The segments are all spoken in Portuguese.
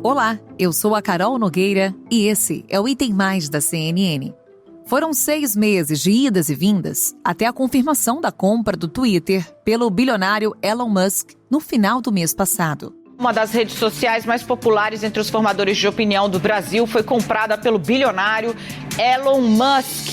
Olá, eu sou a Carol Nogueira e esse é o Item Mais da CNN. Foram 6 meses de idas e vindas até a confirmação da compra do Twitter pelo bilionário Elon Musk no final do mês passado. Uma das redes sociais mais populares entre os formadores de opinião do Brasil foi comprada pelo bilionário Elon Musk.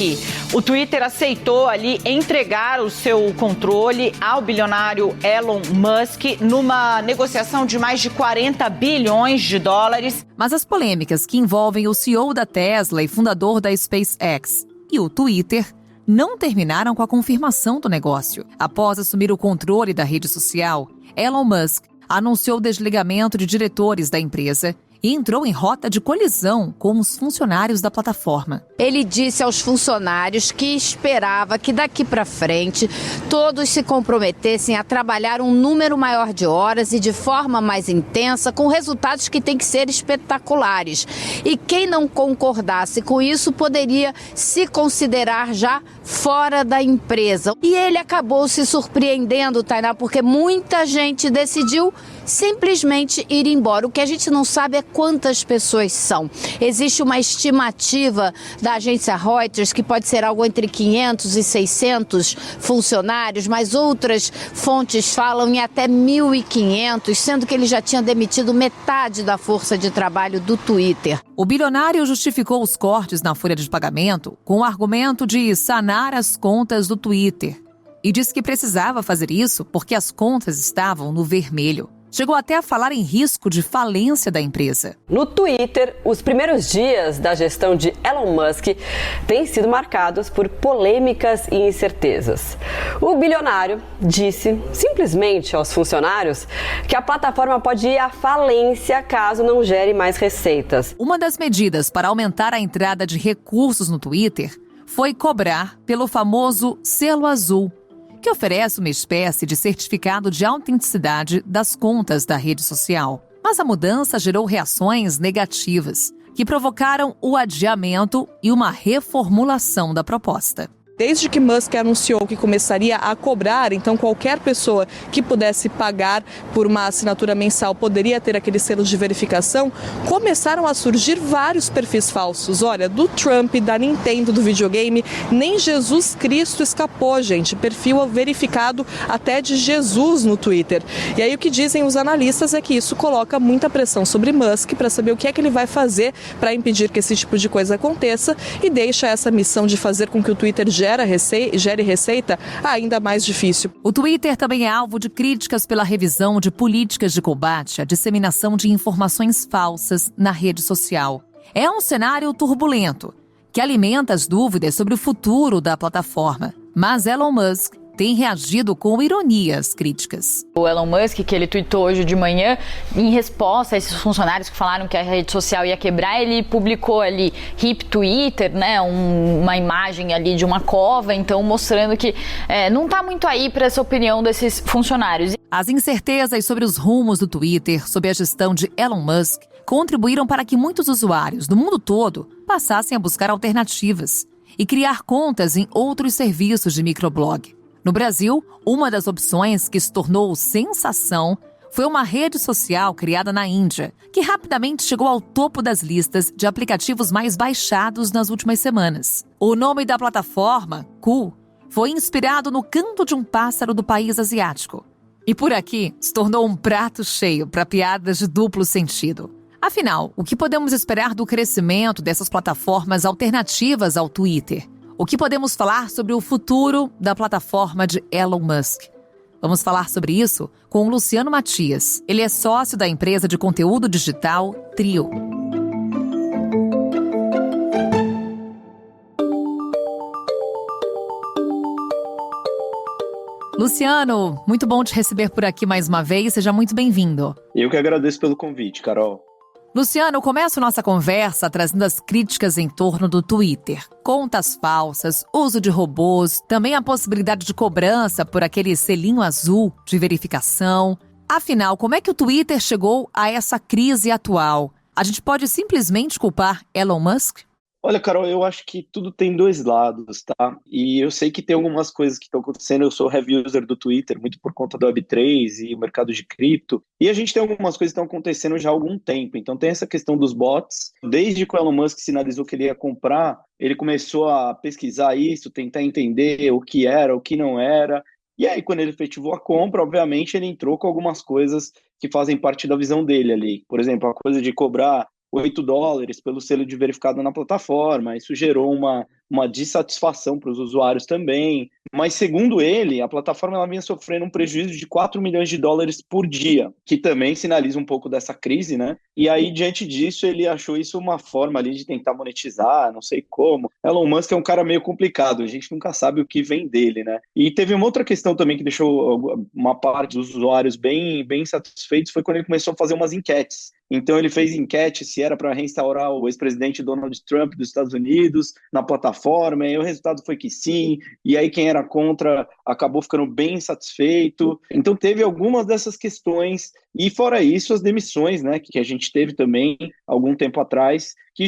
O Twitter aceitou ali entregar o seu controle ao bilionário Elon Musk numa negociação de mais de 40 bilhões de dólares. Mas as polêmicas que envolvem o CEO da Tesla e fundador da SpaceX e o Twitter não terminaram com a confirmação do negócio. Após assumir o controle da rede social, Elon Musk anunciou o desligamento de diretores da empresa e entrou em rota de colisão com os funcionários da plataforma. Ele disse aos funcionários que esperava que daqui para frente todos se comprometessem a trabalhar um número maior de horas e de forma mais intensa, com resultados que têm que ser espetaculares. E quem não concordasse com isso poderia se considerar já fora da empresa. E ele acabou se surpreendendo, Tainá, porque muita gente decidiu simplesmente ir embora. O que a gente não sabe é quantas pessoas são. Existe uma estimativa da agência Reuters que pode ser algo entre 500 e 600 funcionários, mas outras fontes falam em até 1.500, sendo que ele já tinha demitido metade da força de trabalho do Twitter. O bilionário justificou os cortes na folha de pagamento com o argumento de sanar as contas do Twitter e disse que precisava fazer isso porque as contas estavam no vermelho. Chegou até a falar em risco de falência da empresa. No Twitter, os primeiros dias da gestão de Elon Musk têm sido marcados por polêmicas e incertezas. O bilionário disse simplesmente aos funcionários que a plataforma pode ir à falência caso não gere mais receitas. Uma das medidas para aumentar a entrada de recursos no Twitter foi cobrar pelo famoso selo azul, que oferece uma espécie de certificado de autenticidade das contas da rede social. Mas a mudança gerou reações negativas, que provocaram o adiamento e uma reformulação da proposta. Desde que Musk anunciou que começaria a cobrar, então qualquer pessoa que pudesse pagar por uma assinatura mensal poderia ter aquele selo de verificação, começaram a surgir vários perfis falsos. Olha, do Trump, da Nintendo, do videogame, nem Jesus Cristo escapou, gente. Perfil verificado até de Jesus no Twitter. E aí o que dizem os analistas é que isso coloca muita pressão sobre Musk para saber o que é que ele vai fazer para impedir que esse tipo de coisa aconteça e deixa essa missão de fazer com que o Twitter gere receita ainda mais difícil. O Twitter também é alvo de críticas pela revisão de políticas de combate à disseminação de informações falsas na rede social. É um cenário turbulento, que alimenta as dúvidas sobre o futuro da plataforma. Mas Elon Musk tem reagido com ironia às críticas. O Elon Musk, que ele tweetou hoje de manhã, em resposta a esses funcionários que falaram que a rede social ia quebrar, ele publicou ali Hip Twitter, né, uma imagem ali de uma cova, então mostrando que não está muito aí para essa opinião desses funcionários. As incertezas sobre os rumos do Twitter, sob a gestão de Elon Musk, contribuíram para que muitos usuários do mundo todo passassem a buscar alternativas e criar contas em outros serviços de microblog. No Brasil, uma das opções que se tornou sensação foi uma rede social criada na Índia, que rapidamente chegou ao topo das listas de aplicativos mais baixados nas últimas semanas. O nome da plataforma, Cool, foi inspirado no canto de um pássaro do país asiático. E por aqui se tornou um prato cheio para piadas de duplo sentido. Afinal, o que podemos esperar do crescimento dessas plataformas alternativas ao Twitter? O que podemos falar sobre o futuro da plataforma de Elon Musk? Vamos falar sobre isso com o Luciano Matias. Ele é sócio da empresa de conteúdo digital Trio. Luciano, muito bom te receber por aqui mais uma vez. Seja muito bem-vindo. Eu que agradeço pelo convite, Carol. Luciano, eu começo nossa conversa trazendo as críticas em torno do Twitter. Contas falsas, uso de robôs, também a possibilidade de cobrança por aquele selinho azul de verificação. Afinal, como é que o Twitter chegou a essa crise atual? A gente pode simplesmente culpar Elon Musk? Olha, Carol, eu acho que tudo tem dois lados, tá? E eu sei que tem algumas coisas que estão acontecendo. Eu sou heavy user do Twitter, muito por conta do Web3 e o mercado de cripto. E a gente tem algumas coisas que estão acontecendo já há algum tempo. Então tem essa questão dos bots. Desde que o Elon Musk sinalizou que ele ia comprar, ele começou a pesquisar isso, tentar entender o que era, o que não era. E aí, quando ele efetivou a compra, obviamente, ele entrou com algumas coisas que fazem parte da visão dele ali. Por exemplo, a coisa de cobrar $8 pelo selo de verificado na plataforma. Isso gerou uma dissatisfação para os usuários também. Mas, segundo ele, a plataforma ela vinha sofrendo um prejuízo de $4 milhões por dia, que também sinaliza um pouco dessa crise, né? E aí, diante disso, ele achou isso uma forma ali de tentar monetizar, não sei como. Elon Musk é um cara meio complicado, a gente nunca sabe o que vem dele, né? E teve uma outra questão também que deixou uma parte dos usuários bem satisfeitos, foi quando ele começou a fazer umas enquetes. Então ele fez enquete se era para reinstaurar o ex-presidente Donald Trump dos Estados Unidos na plataforma, e o resultado foi que sim, e aí quem era contra acabou ficando bem satisfeito. Então teve algumas dessas questões, e fora isso as demissões, né, que a gente teve também algum tempo atrás, que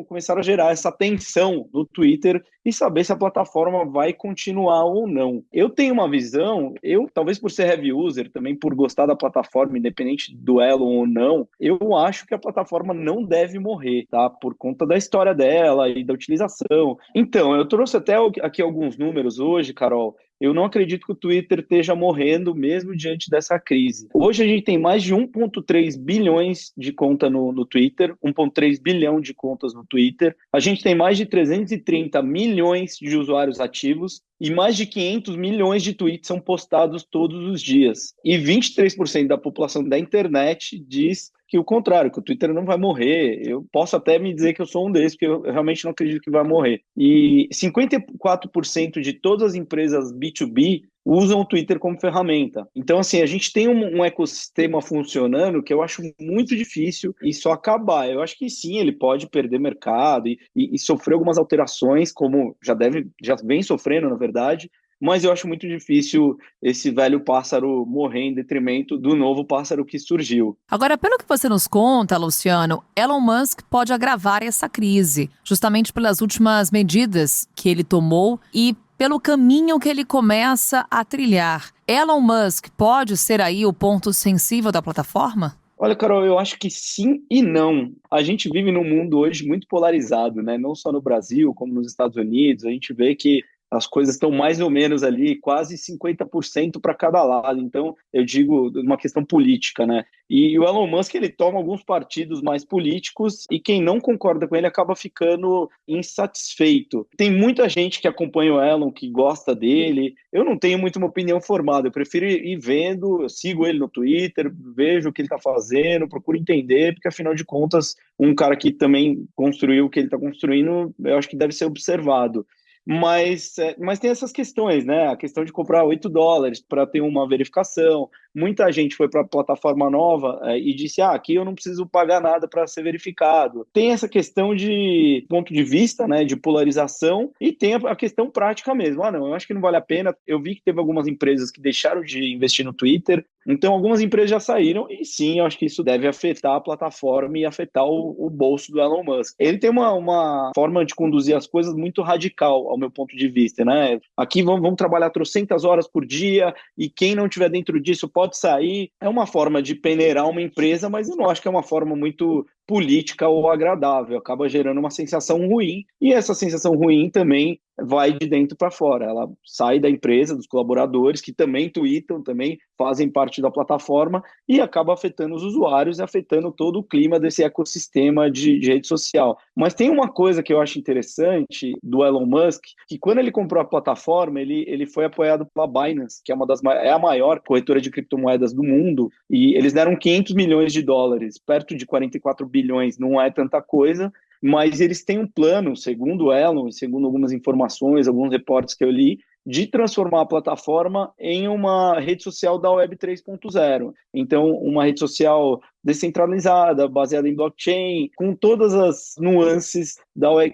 começaram a gerar essa tensão no Twitter e saber se a plataforma vai continuar ou não. Eu tenho uma visão, talvez por ser heavy user, também por gostar da plataforma, independente do Elon ou não, eu acho que a plataforma não deve morrer, tá? Por conta da história dela e da utilização. Então, eu trouxe até aqui alguns números hoje, Carol. Eu não acredito que o Twitter esteja morrendo mesmo diante dessa crise. Hoje a gente tem mais de 1,3 bilhões de conta no Twitter, 1,3 bilhão de contas no Twitter. A gente tem mais de 330 milhões de usuários ativos e mais de 500 milhões de tweets são postados todos os dias. E 23% da população da internet diz que o contrário, que o Twitter não vai morrer. Eu posso até me dizer que eu sou um desses, porque eu realmente não acredito que vai morrer. E 54% de todas as empresas B2B usam o Twitter como ferramenta. Então, assim, a gente tem um ecossistema funcionando que eu acho muito difícil isso acabar. Eu acho que sim, ele pode perder mercado e sofrer algumas alterações, como já vem sofrendo, na verdade, mas eu acho muito difícil esse velho pássaro morrer em detrimento do novo pássaro que surgiu. Agora, pelo que você nos conta, Luciano, Elon Musk pode agravar essa crise, justamente pelas últimas medidas que ele tomou e pelo caminho que ele começa a trilhar. Elon Musk pode ser aí o ponto sensível da plataforma? Olha, Carol, eu acho que sim e não. A gente vive num mundo hoje muito polarizado, né? Não só no Brasil, como nos Estados Unidos. A gente vê que as coisas estão mais ou menos ali, quase 50% para cada lado. Então, eu digo uma questão política, né? E o Elon Musk, ele toma alguns partidos mais políticos e quem não concorda com ele acaba ficando insatisfeito. Tem muita gente que acompanha o Elon, que gosta dele. Eu não tenho muito uma opinião formada, eu prefiro ir vendo, eu sigo ele no Twitter, vejo o que ele está fazendo, procuro entender, porque afinal de contas, um cara que também construiu o que ele está construindo, eu acho que deve ser observado. Mas tem essas questões, né? A questão de comprar $8 para ter uma verificação. Muita gente foi para a plataforma nova e disse, aqui eu não preciso pagar nada para ser verificado. Tem essa questão de ponto de vista, né, de polarização, e tem a questão prática mesmo. Não, eu acho que não vale a pena. Eu vi que teve algumas empresas que deixaram de investir no Twitter, então algumas empresas já saíram, e sim, eu acho que isso deve afetar a plataforma e afetar o bolso do Elon Musk. Ele tem uma forma de conduzir as coisas muito radical, ao meu ponto de vista, né? Aqui vamos trabalhar 300 horas por dia, e quem não estiver dentro disso pode sair. É uma forma de peneirar uma empresa, mas eu não acho que é uma forma muito política ou agradável, acaba gerando uma sensação ruim, e essa sensação ruim também vai de dentro para fora, ela sai da empresa, dos colaboradores que também tweetam, também fazem parte da plataforma, e acaba afetando os usuários e afetando todo o clima desse ecossistema de rede social. Mas tem uma coisa que eu acho interessante do Elon Musk, que quando ele comprou a plataforma, ele foi apoiado pela Binance, que é a maior corretora de criptomoedas do mundo, e eles deram $500 milhões, perto de 44 bilhões, não é tanta coisa, mas eles têm um plano, segundo o Elon, e segundo algumas informações, alguns reportes que eu li, de transformar a plataforma em uma rede social da Web 3.0. Então, uma rede social descentralizada, baseada em blockchain, com todas as nuances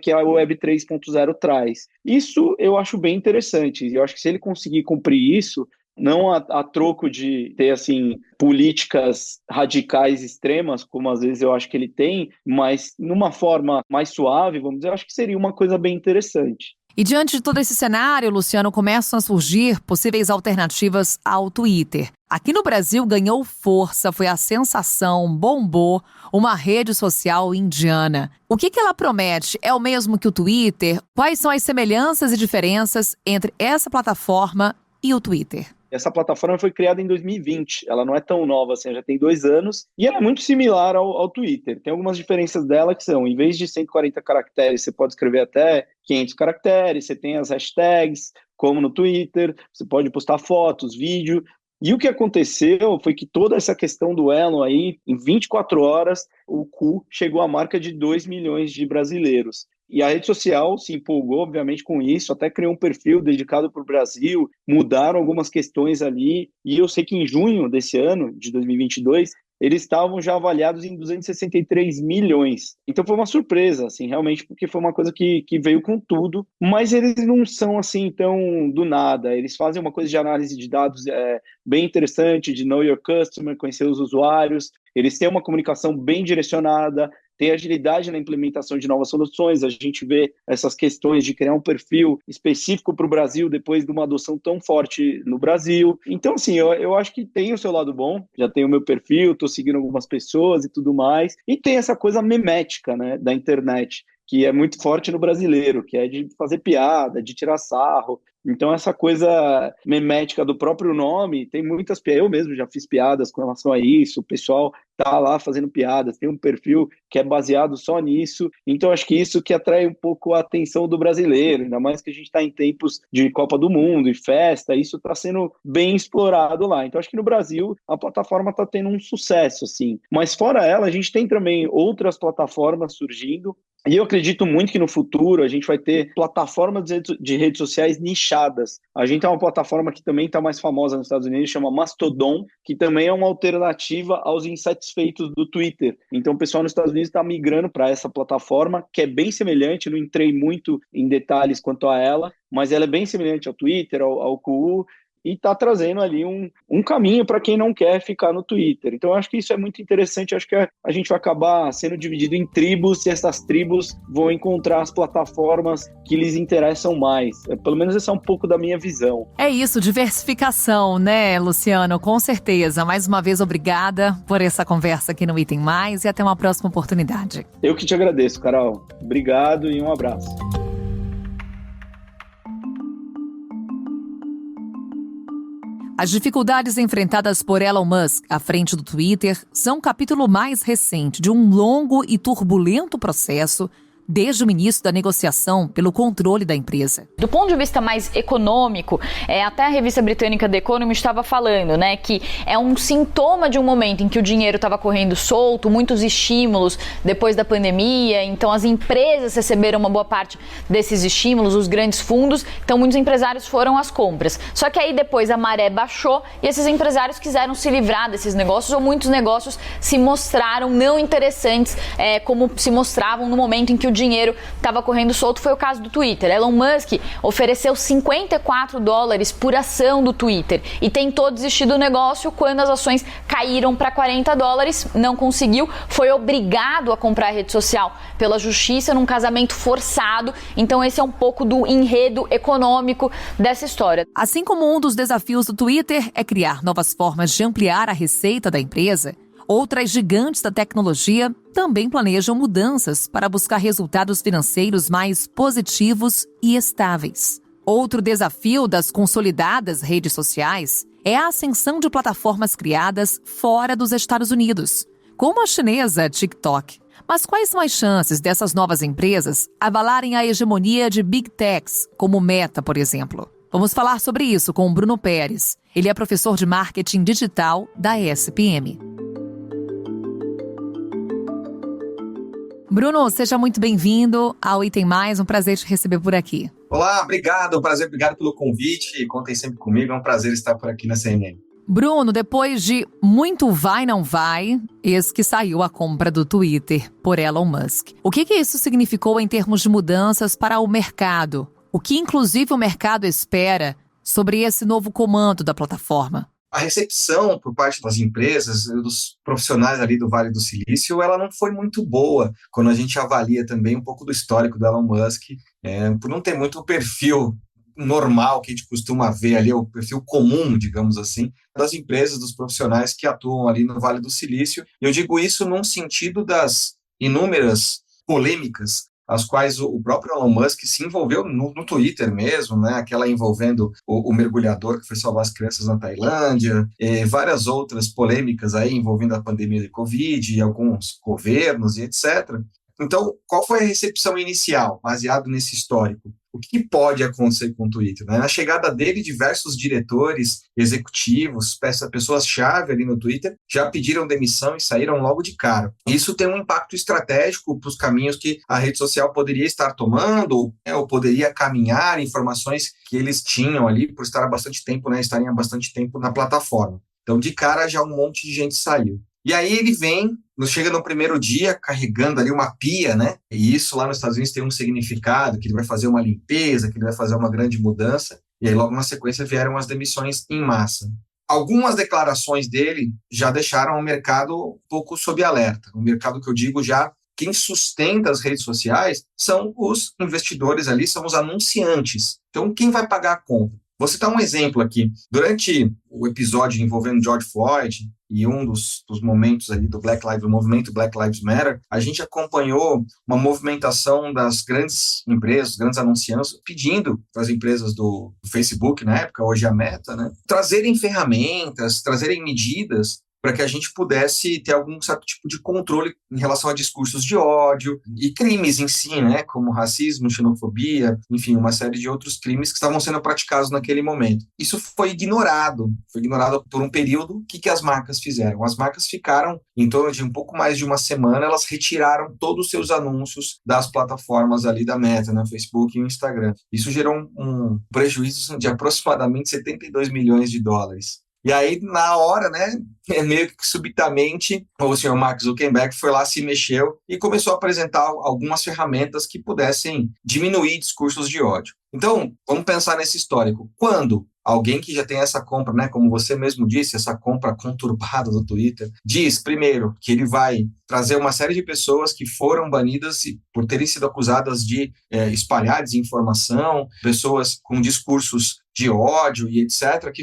que a Web 3.0 traz. Isso eu acho bem interessante, e eu acho que se ele conseguir cumprir isso, não a troco de ter, assim, políticas radicais extremas, como às vezes eu acho que ele tem, mas numa forma mais suave, vamos dizer, eu acho que seria uma coisa bem interessante. E diante de todo esse cenário, Luciano, começam a surgir possíveis alternativas ao Twitter. Aqui no Brasil ganhou força, foi a sensação, bombou, uma rede social indiana. O que ela promete? É o mesmo que o Twitter? Quais são as semelhanças e diferenças entre essa plataforma e o Twitter? Essa plataforma foi criada em 2020, ela não é tão nova assim, já tem 2 anos, e ela é muito similar ao Twitter. Tem algumas diferenças dela que são, em vez de 140 caracteres, você pode escrever até 500 caracteres, você tem as hashtags, como no Twitter, você pode postar fotos, vídeo. E o que aconteceu foi que toda essa questão do Elon aí, em 24 horas, o Ku chegou à marca de 2 milhões de brasileiros. E a rede social se empolgou, obviamente, com isso, até criou um perfil dedicado para o Brasil, mudaram algumas questões ali, e eu sei que em junho desse ano, de 2022, eles estavam já avaliados em 263 milhões. Então foi uma surpresa, assim, realmente, porque foi uma coisa que veio com tudo, mas eles não são, assim, tão do nada. Eles fazem uma coisa de análise de dados bem interessante, de know your customer, conhecer os usuários. Eles têm uma comunicação bem direcionada, tem agilidade na implementação de novas soluções. A gente vê essas questões de criar um perfil específico para o Brasil depois de uma adoção tão forte no Brasil. Então, assim, eu acho que tem o seu lado bom. Já tenho o meu perfil, estou seguindo algumas pessoas e tudo mais. E tem essa coisa memética, né, da internet, que é muito forte no brasileiro, que é de fazer piada, de tirar sarro. Então, essa coisa memética do próprio nome, tem muitas piadas. Eu mesmo já fiz piadas com relação a isso, o pessoal tá lá fazendo piadas, tem um perfil que é baseado só nisso. Então, acho que isso que atrai um pouco a atenção do brasileiro, ainda mais que a gente está em tempos de Copa do Mundo e festa, isso está sendo bem explorado lá. Então, acho que no Brasil a plataforma está tendo um sucesso, assim. Mas fora ela, a gente tem também outras plataformas surgindo. E eu acredito muito que no futuro a gente vai ter plataformas de redes sociais nichadas. A gente tem uma plataforma que também está mais famosa nos Estados Unidos, chama Mastodon, que também é uma alternativa aos insatisfeitos do Twitter. Então o pessoal nos Estados Unidos está migrando para essa plataforma, que é bem semelhante, não entrei muito em detalhes quanto a ela, mas ela é bem semelhante ao Twitter, ao QU, e está trazendo ali um caminho para quem não quer ficar no Twitter. Então, eu acho que isso é muito interessante. Eu acho que a gente vai acabar sendo dividido em tribos e essas tribos vão encontrar as plataformas que lhes interessam mais. Pelo menos essa é um pouco da minha visão. É isso, diversificação, né, Luciano? Com certeza. Mais uma vez, obrigada por essa conversa aqui no Item Mais e até uma próxima oportunidade. Eu que te agradeço, Carol. Obrigado e um abraço. As dificuldades enfrentadas por Elon Musk à frente do Twitter são um capítulo mais recente de um longo e turbulento processo desde o início da negociação pelo controle da empresa. Do ponto de vista mais econômico, até a revista britânica The Economist estava falando, né, que é um sintoma de um momento em que o dinheiro estava correndo solto, muitos estímulos depois da pandemia, então as empresas receberam uma boa parte desses estímulos, os grandes fundos, então muitos empresários foram às compras. Só que aí depois a maré baixou e esses empresários quiseram se livrar desses negócios, ou muitos negócios se mostraram não interessantes, como se mostravam no momento em que o dinheiro estava correndo solto. Foi o caso do Twitter. Elon Musk ofereceu $54 por ação do Twitter e tentou desistir do negócio quando as ações caíram para $40, não conseguiu, foi obrigado a comprar a rede social pela justiça num casamento forçado. Então esse é um pouco do enredo econômico dessa história. Assim como um dos desafios do Twitter é criar novas formas de ampliar a receita da empresa, outras gigantes da tecnologia também planejam mudanças para buscar resultados financeiros mais positivos e estáveis. Outro desafio das consolidadas redes sociais é a ascensão de plataformas criadas fora dos Estados Unidos, como a chinesa TikTok. Mas quais são as chances dessas novas empresas avalarem a hegemonia de Big Techs, como Meta, por exemplo? Vamos falar sobre isso com o Bruno Pérez. Ele é professor de marketing digital da ESPM. Bruno, seja muito bem-vindo ao Item Mais, um prazer te receber por aqui. Olá, obrigado, obrigado pelo convite, contem sempre comigo, é um prazer estar por aqui na CNN. Bruno, depois de muito vai não vai, eis que saiu a compra do Twitter por Elon Musk. O que isso significou em termos de mudanças para o mercado? O que inclusive o mercado espera sobre esse novo comando da plataforma. A recepção por parte das empresas, dos profissionais ali do Vale do Silício, ela não foi muito boa quando a gente avalia também um pouco do histórico do Elon Musk, por não ter muito o perfil normal que a gente costuma ver ali, o perfil comum, digamos assim, das empresas, dos profissionais que atuam ali no Vale do Silício. E eu digo isso num sentido das inúmeras polêmicas as quais o próprio Elon Musk se envolveu no Twitter mesmo, né? Aquela envolvendo o mergulhador que foi salvar as crianças na Tailândia, várias outras polêmicas aí envolvendo a pandemia de Covid, e alguns governos e etc. Então, qual foi a recepção inicial, baseado nesse histórico? O que pode acontecer com o Twitter? Né? Na chegada dele, diversos diretores, executivos, pessoas-chave ali no Twitter já pediram demissão e saíram logo de cara. Isso tem um impacto estratégico para os caminhos que a rede social poderia estar tomando, ou poderia caminhar, informações que eles tinham ali por estar há bastante tempo, né, estarem há bastante tempo na plataforma. Então, de cara, já um monte de gente saiu. E aí ele chega no primeiro dia carregando ali uma pia, né? E isso lá nos Estados Unidos tem um significado, que ele vai fazer uma limpeza, que ele vai fazer uma grande mudança. E aí logo na sequência vieram as demissões em massa. Algumas declarações dele já deixaram o mercado um pouco sob alerta. O mercado que eu digo já, quem sustenta as redes sociais são os investidores ali, são os anunciantes. Então quem vai pagar a conta? Vou citar um exemplo aqui. Durante o episódio envolvendo George Floyd e um dos momentos ali do movimento Black Lives Matter, a gente acompanhou uma movimentação das grandes empresas, grandes anunciantes, pedindo para as empresas do Facebook, na época, hoje a Meta, né, trazerem ferramentas, trazerem medidas para que a gente pudesse ter algum certo tipo de controle em relação a discursos de ódio e crimes em si, né, como racismo, xenofobia, enfim, uma série de outros crimes que estavam sendo praticados naquele momento. Isso foi ignorado por um período. O que as marcas fizeram? As marcas ficaram, em torno de um pouco mais de uma semana, elas retiraram todos os seus anúncios das plataformas ali da Meta, né, Facebook e o Instagram. Isso gerou um prejuízo de aproximadamente 72 milhões de dólares. E aí, na hora, né, meio que subitamente, o senhor Mark Zuckerberg foi lá, se mexeu e começou a apresentar algumas ferramentas que pudessem diminuir discursos de ódio. Então, vamos pensar nesse histórico. Quando alguém que já tem essa compra, né, como você mesmo disse, essa compra conturbada do Twitter, diz, primeiro, que ele vai trazer uma série de pessoas que foram banidas por terem sido acusadas de espalhar desinformação, pessoas com discursos de ódio e etc., que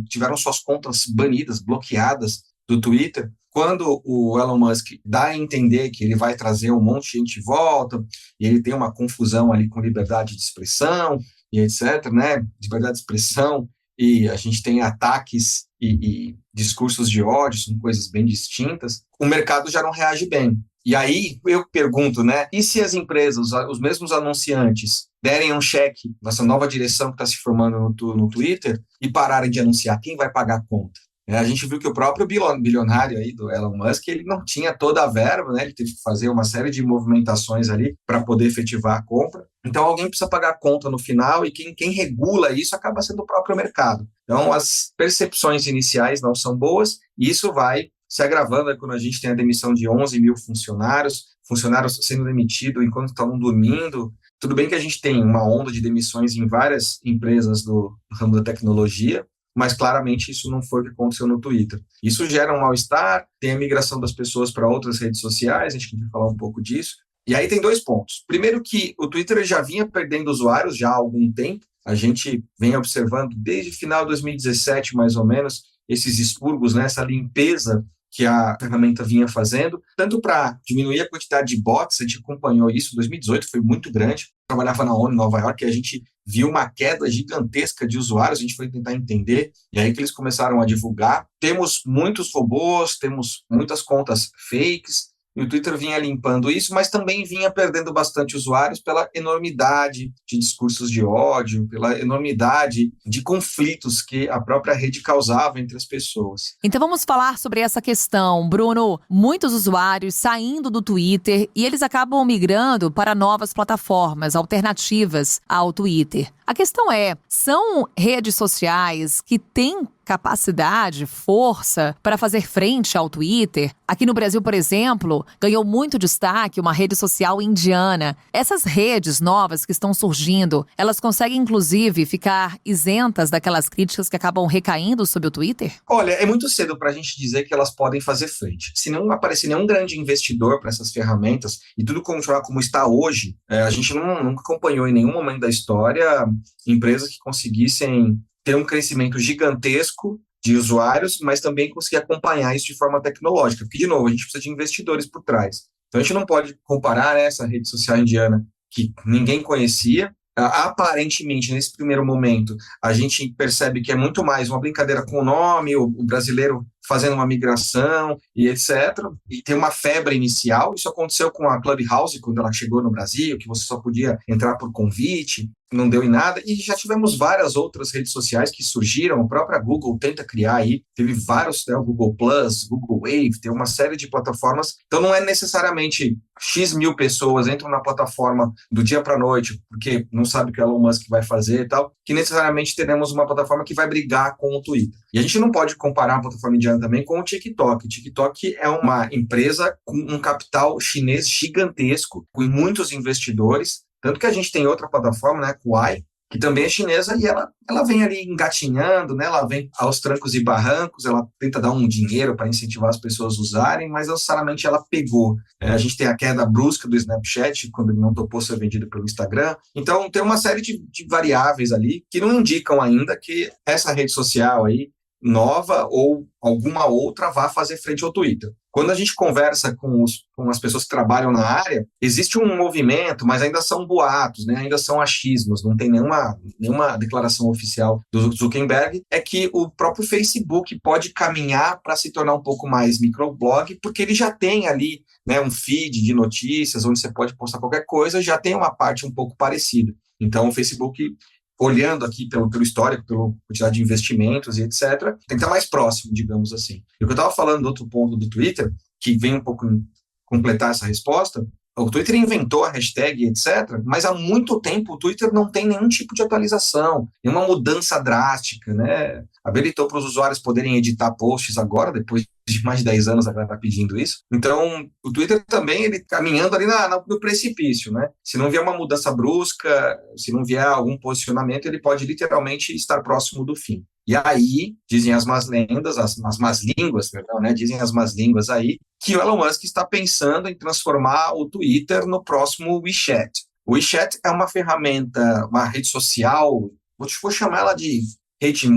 tiveram suas contas banidas, bloqueadas do Twitter. Quando o Elon Musk dá a entender que ele vai trazer um monte de gente de volta, e ele tem uma confusão ali com liberdade de expressão e etc., né? Liberdade de expressão, e a gente tem ataques e discursos de ódio, são coisas bem distintas, o mercado já não reage bem. E aí eu pergunto, né? E se as empresas, os mesmos anunciantes, derem um cheque nessa nova direção que está se formando no Twitter e pararem de anunciar, quem vai pagar a conta? A gente viu que o próprio bilionário aí do Elon Musk, ele não tinha toda a verba, né? Ele teve que fazer uma série de movimentações ali para poder efetivar a compra. Então alguém precisa pagar a conta no final e quem regula isso acaba sendo o próprio mercado. Então as percepções iniciais não são boas e isso vai se agravando quando a gente tem a demissão de 11 mil funcionários sendo demitidos enquanto estavam dormindo. Tudo bem que a gente tem uma onda de demissões em várias empresas do ramo da tecnologia, mas claramente isso não foi o que aconteceu no Twitter. Isso gera um mal-estar, tem a migração das pessoas para outras redes sociais, a gente vai falar um pouco disso. E aí tem 2 pontos. Primeiro que o Twitter já vinha perdendo usuários já há algum tempo, a gente vem observando desde o final de 2017, mais ou menos, esses expurgos, né, essa limpeza que a ferramenta vinha fazendo, tanto para diminuir a quantidade de bots, a gente acompanhou isso, 2018 foi muito grande, trabalhava na ONU em Nova York, e a gente viu uma queda gigantesca de usuários, a gente foi tentar entender, e aí que eles começaram a divulgar. Temos muitos robôs, temos muitas contas fakes, e o Twitter vinha limpando isso, mas também vinha perdendo bastante usuários pela enormidade de discursos de ódio, pela enormidade de conflitos que a própria rede causava entre as pessoas. Então vamos falar sobre essa questão, Bruno. Muitos usuários saindo do Twitter e eles acabam migrando para novas plataformas alternativas ao Twitter. A questão são redes sociais que têm capacidade, força para fazer frente ao Twitter. Aqui no Brasil, por exemplo, ganhou muito destaque uma rede social indiana. Essas redes novas que estão surgindo, elas conseguem, inclusive, ficar isentas daquelas críticas que acabam recaindo sobre o Twitter? Olha, é muito cedo para a gente dizer que elas podem fazer frente. Se não aparecer nenhum grande investidor para essas ferramentas e tudo continuar como está hoje, a gente nunca acompanhou em nenhum momento da história empresas que conseguissem ter um crescimento gigantesco de usuários, mas também conseguir acompanhar isso de forma tecnológica. Porque, de novo, a gente precisa de investidores por trás. Então, a gente não pode comparar essa rede social indiana que ninguém conhecia. Aparentemente, nesse primeiro momento, a gente percebe que é muito mais uma brincadeira com o nome, o brasileiro fazendo uma migração e etc. E tem uma febre inicial. Isso aconteceu com a Clubhouse, quando ela chegou no Brasil, que você só podia entrar por convite, não deu em nada. E já tivemos várias outras redes sociais que surgiram. A própria Google tenta criar aí. Teve vários, né, o Google Plus, Google Wave, tem uma série de plataformas. Então, não é necessariamente X mil pessoas entram na plataforma do dia para a noite, porque não sabe o que o Elon Musk vai fazer e tal, que necessariamente teremos uma plataforma que vai brigar com o Twitter. E a gente não pode comparar a plataforma indiana também com o TikTok. O TikTok é uma empresa com um capital chinês gigantesco, com muitos investidores, tanto que a gente tem outra plataforma, né, Kuai, que também é chinesa, e ela vem ali engatinhando, né, ela vem aos trancos e barrancos, ela tenta dar um dinheiro para incentivar as pessoas a usarem, mas não necessariamente ela pegou. A gente tem a queda brusca do Snapchat, quando ele não topou ser vendido pelo Instagram. Então, tem uma série de variáveis ali que não indicam ainda que essa rede social aí, nova ou alguma outra, vá fazer frente ao Twitter. Quando a gente conversa com as pessoas que trabalham na área, existe um movimento, mas ainda são boatos, né? Ainda são achismos, não tem nenhuma declaração oficial do Zuckerberg, é que o próprio Facebook pode caminhar para se tornar um pouco mais microblog, porque ele já tem ali, né, um feed de notícias, onde você pode postar qualquer coisa, já tem uma parte um pouco parecida. Então, o Facebook, olhando aqui pelo histórico, pela quantidade de investimentos e etc., tem que estar mais próximo, digamos assim. E o que eu estava falando do outro ponto do Twitter, que vem um pouco completar essa resposta, o Twitter inventou a hashtag, etc., mas há muito tempo o Twitter não tem nenhum tipo de atualização, nenhuma mudança drástica, né? Habilitou para os usuários poderem editar posts agora, depois de mais de 10 anos a galera está pedindo isso. Então, o Twitter também, ele caminhando ali no precipício, né? Se não vier uma mudança brusca, se não vier algum posicionamento, ele pode literalmente estar próximo do fim. E aí, dizem as más línguas, né? Dizem as más línguas aí, que o Elon Musk está pensando em transformar o Twitter no próximo WeChat. O WeChat é uma ferramenta, uma rede social, vou chamar ela de rede,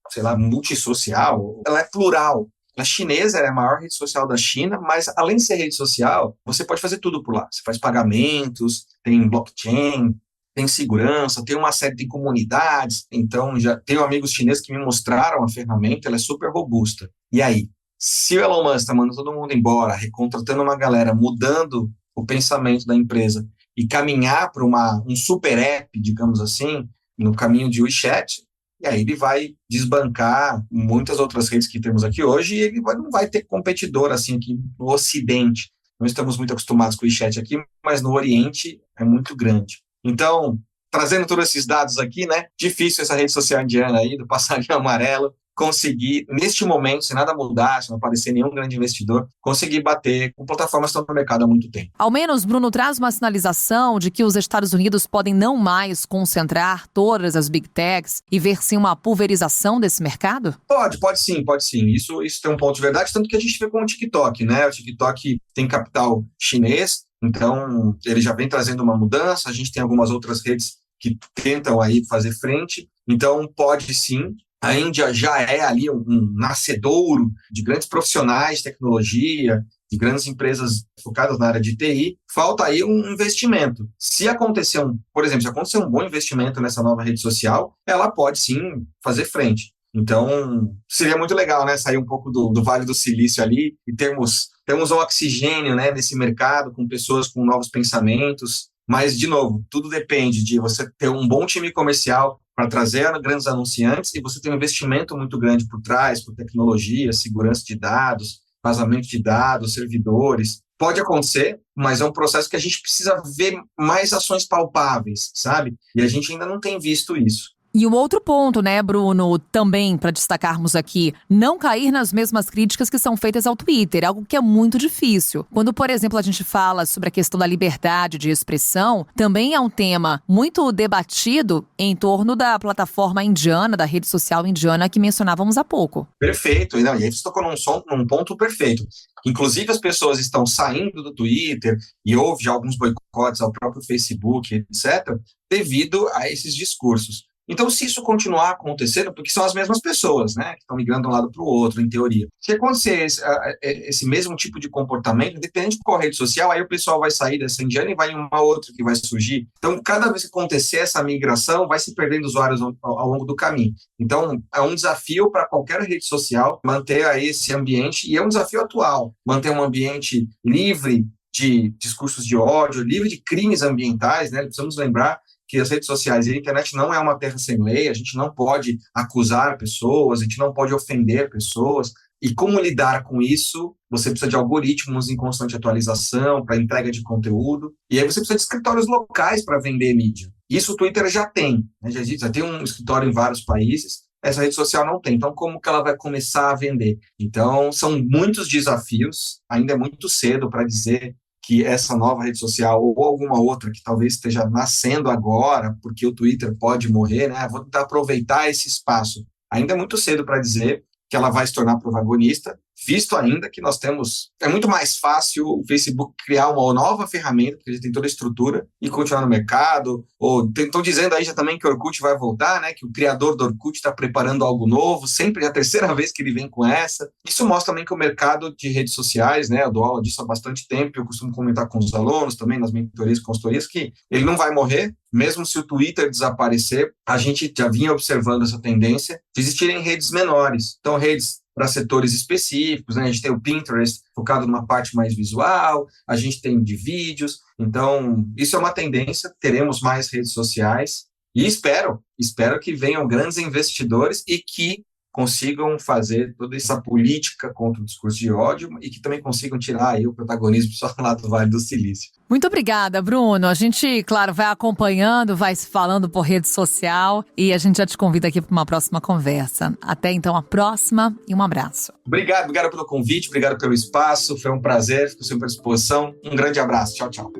sei lá, multissocial. Ela é plural. A chinesa é a maior rede social da China, mas além de ser rede social, você pode fazer tudo por lá. Você faz pagamentos, tem blockchain, tem segurança, tem uma série de comunidades. Então, já tenho amigos chineses que me mostraram a ferramenta, ela é super robusta. E aí, se o Elon Musk está mandando todo mundo embora, recontratando uma galera, mudando o pensamento da empresa e caminhar para um super app, digamos assim, no caminho de WeChat, e aí ele vai desbancar muitas outras redes que temos aqui hoje e ele não vai ter competidor assim aqui no Ocidente. Não estamos muito acostumados com o WeChat aqui, mas no Oriente é muito grande. Então, trazendo todos esses dados aqui, né? Difícil essa rede social indiana aí, do passarinho amarelo, conseguir, neste momento, se nada mudar, se não aparecer nenhum grande investidor, conseguir bater com plataformas que estão no mercado há muito tempo. Ao menos, Bruno, traz uma sinalização de que os Estados Unidos podem não mais concentrar todas as big techs e ver sim uma pulverização desse mercado? Pode sim. Isso tem um ponto de verdade, tanto que a gente vê com o TikTok, né? O TikTok tem capital chinês, então ele já vem trazendo uma mudança, a gente tem algumas outras redes que tentam aí fazer frente, então pode sim. A Índia já é ali um nascedouro de grandes profissionais de tecnologia, de grandes empresas focadas na área de TI. Falta aí um investimento. Se acontecer um bom investimento nessa nova rede social, ela pode sim fazer frente. Então, seria muito legal, né, sair um pouco do Vale do Silício ali e termos um oxigênio, né, nesse mercado, com pessoas com novos pensamentos. Mas, de novo, tudo depende de você ter um bom time comercial para trazer grandes anunciantes e você ter um investimento muito grande por trás, por tecnologia, segurança de dados, vazamento de dados, servidores. Pode acontecer, mas é um processo que a gente precisa ver mais ações palpáveis, sabe? E a gente ainda não tem visto isso. E um outro ponto, né, Bruno, também para destacarmos aqui, não cair nas mesmas críticas que são feitas ao Twitter, algo que é muito difícil. Quando, por exemplo, a gente fala sobre a questão da liberdade de expressão, também é um tema muito debatido em torno da plataforma indiana, da rede social indiana que mencionávamos há pouco. Perfeito. E aí você tocou num ponto perfeito. Inclusive, as pessoas estão saindo do Twitter e houve já alguns boicotes ao próprio Facebook, etc., devido a esses discursos. Então, se isso continuar acontecendo, porque são as mesmas pessoas, né, que estão migrando de um lado para o outro, em teoria. Se acontecer esse mesmo tipo de comportamento, independente de qual rede social, aí o pessoal vai sair dessa indiana e vai em uma outra que vai surgir. Então, cada vez que acontecer essa migração, vai se perdendo usuários ao longo do caminho. Então, é um desafio para qualquer rede social manter aí esse ambiente, e é um desafio atual, manter um ambiente livre de discursos de ódio, livre de crimes ambientais, né? Precisamos lembrar que as redes sociais e a internet não é uma terra sem lei, a gente não pode acusar pessoas, a gente não pode ofender pessoas. E como lidar com isso? Você precisa de algoritmos em constante atualização para entrega de conteúdo, e aí você precisa de escritórios locais para vender mídia. Isso o Twitter já tem, né? Já tem um escritório em vários países, essa rede social não tem. Então, como que ela vai começar a vender? Então, são muitos desafios, ainda é muito cedo para dizer que essa nova rede social ou alguma outra que talvez esteja nascendo agora, porque o Twitter pode morrer, né? Vou tentar aproveitar esse espaço. Ainda é muito cedo para dizer que ela vai se tornar protagonista, visto ainda que nós temos... É muito mais fácil o Facebook criar uma nova ferramenta, porque ele tem toda a estrutura, e continuar no mercado, ou estão dizendo aí já também que o Orkut vai voltar, né? Que o criador do Orkut está preparando algo novo, sempre é a terceira vez que ele vem com essa. Isso mostra também que o mercado de redes sociais, né? Eu dou aula disso há bastante tempo, eu costumo comentar com os alunos também, nas mentorias e consultorias, que ele não vai morrer, mesmo se o Twitter desaparecer. A gente já vinha observando essa tendência de existirem redes menores. Então, redes para setores específicos, né? A gente tem o Pinterest focado numa parte mais visual, a gente tem de vídeos. Então, isso é uma tendência, teremos mais redes sociais e espero que venham grandes investidores e que consigam fazer toda essa política contra o discurso de ódio e que também consigam tirar aí o protagonismo só lá do Vale do Silício. Muito obrigada, Bruno. A gente, claro, vai acompanhando, vai se falando por rede social e a gente já te convida aqui para uma próxima conversa. Até então, a próxima e um abraço. Obrigado pelo convite, obrigado pelo espaço, foi um prazer, fico sempre à disposição. Um grande abraço, tchau, tchau.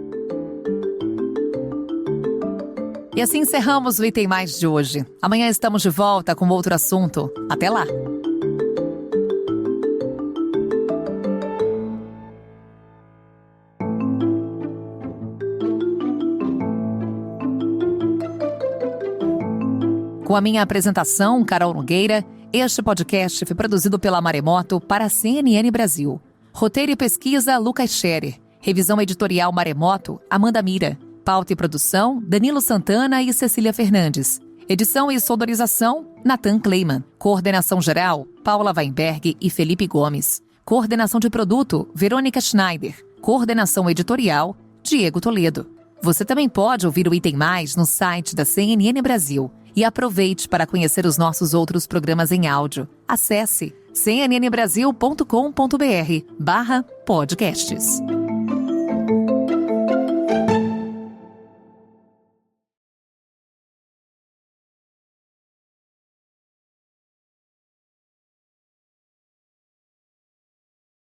E assim encerramos o Item Mais de hoje. Amanhã estamos de volta com outro assunto. Até lá! Com a minha apresentação, Carol Nogueira, este podcast foi produzido pela Maremoto para a CNN Brasil. Roteiro e pesquisa, Lucas Scherer. Revisão editorial Maremoto, Amanda Mira. Pauta e produção, Danilo Santana e Cecília Fernandes. Edição e sonorização, Nathan Kleiman. Coordenação geral, Paula Weinberg e Felipe Gomes. Coordenação de produto, Verônica Schneider. Coordenação editorial, Diego Toledo. Você também pode ouvir o Item Mais no site da CNN Brasil. E aproveite para conhecer os nossos outros programas em áudio. Acesse cnnbrasil.com.br/podcasts.